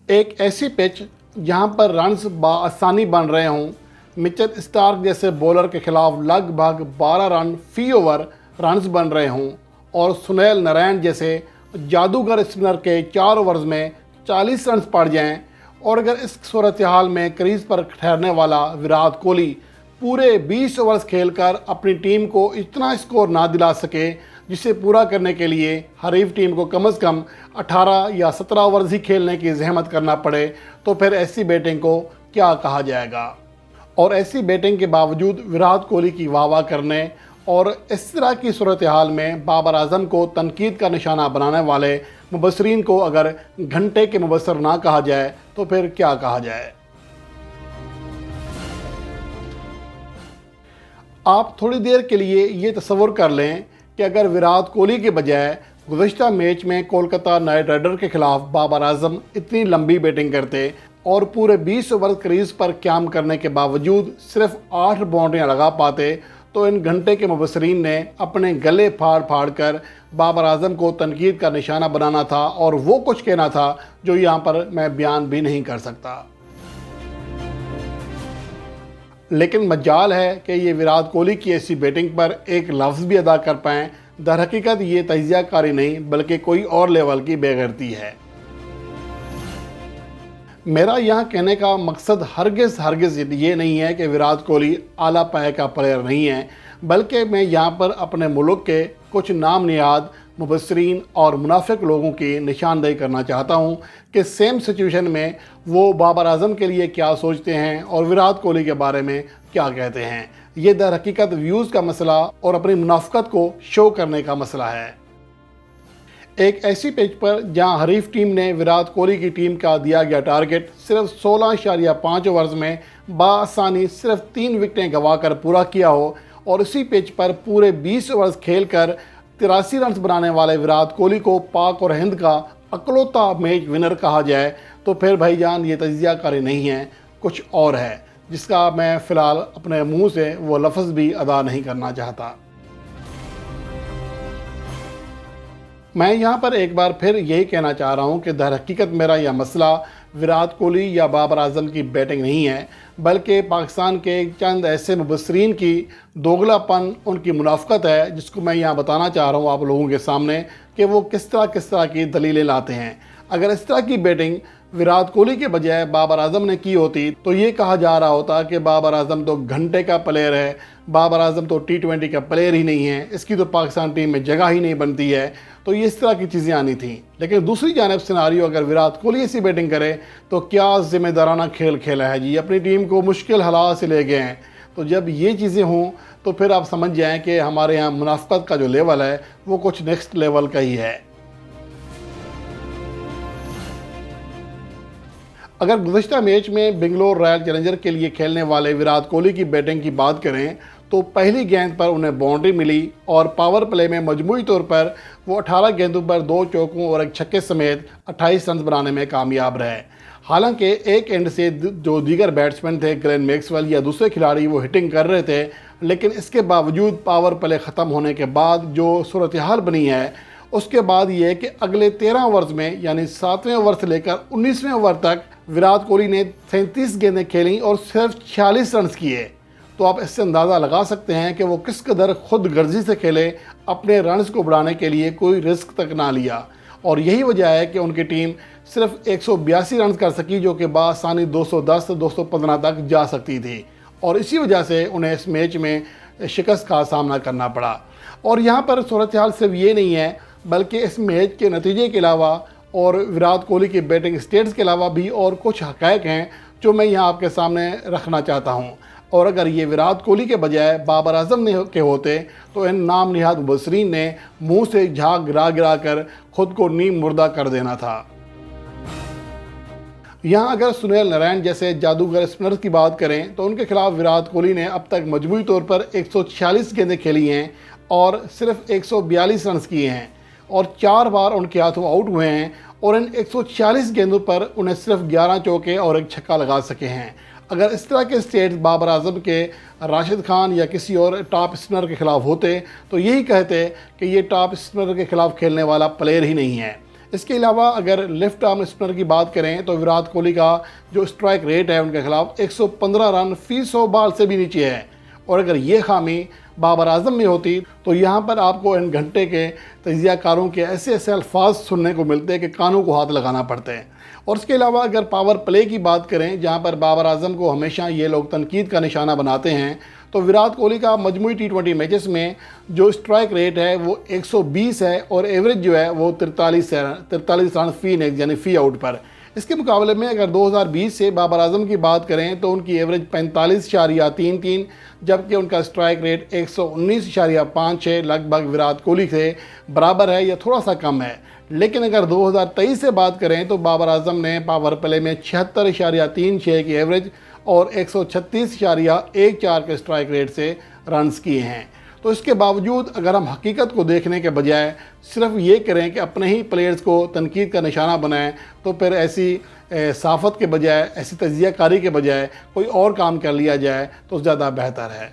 एक ऐसी पिच जहां पर रन्स बआसानी बन रहे हों, मिचेल स्टार्क जैसे बॉलर के खिलाफ लगभग 12 रन फी ओवर रन्स बन रहे हों और सुनील नारायण जैसे जादूगर स्पिनर के 4 ओवर्स में 40 रन पड़ जाएं, और अगर इस सूरत हाल में क्रीज पर ठहरने वाला विराट कोहली पूरे 20 ओवर्स खेलकर अपनी टीम को इतना स्कोर ना दिला सके जिसे पूरा करने के लिए हरीफ टीम को कम से कम 18 या 17 ओवर्स ही खेलने की जहमत करना पड़े, तो फिर ऐसी बैटिंग को क्या कहा जाएगा। और ऐसी बैटिंग के बावजूद विराट कोहली की वाह करने और इस तरह की सूरत हाल में बाबर आजम को तनकीद का निशाना बनाने वाले मुबसरीन को अगर घंटे के मुबसर ना कहा जाए तो फिर क्या कहा जाए। आप थोड़ी देर के लिए ये तसव्वुर कर लें कि अगर विराट कोहली के बजाय गुज़श्ता मैच में कोलकाता नाइट राइडर के खिलाफ बाबर आजम इतनी लंबी बैटिंग करते और पूरे 20 ओवर क्रीज पर क्याम करने के बावजूद सिर्फ 8 बाउंड्रियां लगा पाते, तो इन घंटे के मुबसरीन ने अपने गले फाड़ फाड़ कर बाबर आजम को तनकीद का निशाना बनाना था और वो कुछ कहना था जो यहाँ पर मैं बयान भी नहीं कर सकता। लेकिन मजाल है कि ये विराट कोहली की ऐसी बैटिंग पर एक लफ्ज़ भी अदा कर पाएँ। दर हकीकत ये तजियाकारी नहीं बल्कि कोई और लेवल की बेगैरती है। मेरा यहाँ कहने का मकसद हरगिज़ ये नहीं है कि विराट कोहली आला पाए का प्लेयर नहीं है, बल्कि मैं यहाँ पर अपने मुल्क के कुछ नाम नियाद मुबसरीन और मुनाफिक लोगों की निशानदेही करना चाहता हूँ कि सेम सिचुएशन में वो बाबर आजम के लिए क्या सोचते हैं और विराट कोहली के बारे में क्या कहते हैं। ये दर हकीकत व्यूज़ का मसला और अपनी मुनाफिकत को शो करने का मसला है। एक ऐसी पिच पर जहां हरीफ टीम ने विराट कोहली की टीम का दिया गया टारगेट सिर्फ 16.5 ओवर्स में बआसानी सिर्फ 3 विकेटें गंवाकर पूरा किया हो और इसी पिच पर पूरे 20 ओवर्स खेलकर 83 रन बनाने वाले विराट कोहली को पाक और हिंद का अकलौता मैच विनर कहा जाए, तो फिर भाईजान ये तजियाकारी नहीं है, कुछ और है जिसका मैं फ़िलहाल अपने मुंह से वो लफ्ज़ भी अदा नहीं करना चाहता। मैं यहाँ पर एक बार फिर यही कहना चाह रहा हूँ कि दर हकीकत मेरा यह मसला विराट कोहली या बाबर आजम की बैटिंग नहीं है, बल्कि पाकिस्तान के चंद ऐसे मुबसरीन की दोगलापन, उनकी मुनाफिकत है, जिसको मैं यहाँ बताना चाह रहा हूँ आप लोगों के सामने कि वो किस तरह की दलीलें लाते हैं। अगर इस तरह की बैटिंग विराट कोहली के बजाय बाबर आजम ने की होती तो ये कहा जा रहा होता कि बाबर आजम तो घंटे का प्लेयर है, बाबर आजम तो T20 का प्लेयर ही नहीं है, इसकी तो पाकिस्तान टीम में जगह ही नहीं बनती है, तो ये इस तरह की चीज़ें आनी थी। लेकिन दूसरी जानिब सिनारियो अगर विराट कोहली ऐसी बैटिंग करे तो क्या जिम्मेदाराना खेल खेला है जी, अपनी टीम को मुश्किल हालात से ले गए हैं। तो जब ये चीज़ें हों तो फिर आप समझ जाएँ कि हमारे यहाँ मुनाफिकत का जो लेवल है वो कुछ नेक्स्ट लेवल का ही है। अगर गुज़श्ता मैच में बेंगलोर रॉयल चैलेंजर के लिए खेलने वाले विराट कोहली की बैटिंग की बात करें तो पहली गेंद पर उन्हें बाउंड्री मिली और पावर प्ले में मजमूई तौर पर वो 18 गेंदों पर 2 चौकों और 1 छक्के समेत 28 रन बनाने में कामयाब रहे। हालांकि एक एंड से जो दीगर बैट्समैन थे, ग्लेन मैक्सवेल या दूसरे खिलाड़ी, वो हिटिंग कर रहे थे, लेकिन इसके बावजूद पावर प्ले ख़त्म होने के बाद जो सूरत हाल बनी है उसके बाद ये है कि अगले 13 ओवर्स में यानी 7वें ओवर से लेकर 19वें ओवर तक विराट कोहली ने 37 गेंदें खेली और सिर्फ 46 रन किए। तो आप इससे अंदाज़ा लगा सकते हैं कि वो किस कदर खुद गर्जी से खेले, अपने रन्स को बढ़ाने के लिए कोई रिस्क तक ना लिया। और यही वजह है कि उनकी टीम सिर्फ 182 रन कर सकी, जो कि बआसानी 210 215 तक जा सकती थी, और इसी वजह से उन्हें इस मैच में शिकस्त का सामना करना पड़ा। और यहाँ पर सूरत हाल सिर्फ ये नहीं है, बल्कि इस मैच के नतीजे के अलावा और विराट कोहली की बैटिंग स्टेट्स के अलावा भी और कुछ हक़ाइक़ हैं जो मैं यहाँ आपके सामने रखना चाहता हूँ। और अगर ये विराट कोहली के बजाय बाबर आजम के होते तो इन नाम निहाद मुबसरीन ने मुंह से झाग गिरा कर खुद को नीम मुर्दा कर देना था। यहाँ अगर सुनील नारायण जैसे जादूगर स्पिनर्स की बात करें तो उनके खिलाफ विराट कोहली ने अब तक मजमूई तौर पर 146 गेंदें खेली हैं और सिर्फ 142 रन किए हैं और 4 बार उनके हाथों आउट हुए हैं, और इन 146 गेंदों पर उन्हें सिर्फ 11 चौके और 1 छक्का लगा सके हैं। अगर इस तरह के स्टेट्स बाबर आजम के, राशिद खान या किसी और टॉप स्पिनर के खिलाफ होते तो यही कहते कि ये टॉप स्पिनर के खिलाफ खेलने वाला प्लेयर ही नहीं है। इसके अलावा अगर लेफ्ट आर्म स्पिनर की बात करें तो विराट कोहली का जो स्ट्राइक रेट है उनके खिलाफ 115 रन फी 100 बॉल से भी नीचे है। और अगर ये खामी बाबर आजम में होती तो यहाँ पर आपको इन घंटे के तजियाकारों के ऐसे ऐसे अल्फाज सुनने को मिलते हैं कि कानों को हाथ लगाना पड़ते हैं। और इसके अलावा अगर पावर प्ले की बात करें, जहाँ पर बाबर आजम को हमेशा ये लोग तनकीद का निशाना बनाते हैं, तो विराट कोहली का मजमूई टी20 मैचेस में जो स्ट्राइक रेट है वो 120 है और एवरेज जो है वो 43 रन फी इनिंग्स यानी फ़ी आउट पर। इसके मुकाबले में अगर 2020 से बाबर आजम की बात करें तो उनकी एवरेज 45.33, जबकि उनका स्ट्राइक रेट 119.56 लगभग विराट कोहली से बराबर है या थोड़ा सा कम है। लेकिन अगर 2023 से बात करें तो बाबर आजम ने पावर प्ले में 76.36 की एवरेज और 136.14 के स्ट्राइक रेट से रन्स किए हैं। तो इसके बावजूद अगर हम हकीकत को देखने के बजाय सिर्फ ये करें कि अपने ही प्लेयर्स को तनकीद का निशाना बनाएं, तो फिर ऐसी साफत के बजाय, ऐसी तजियाकारी के बजाय कोई और काम कर लिया जाए तो ज़्यादा बेहतर है।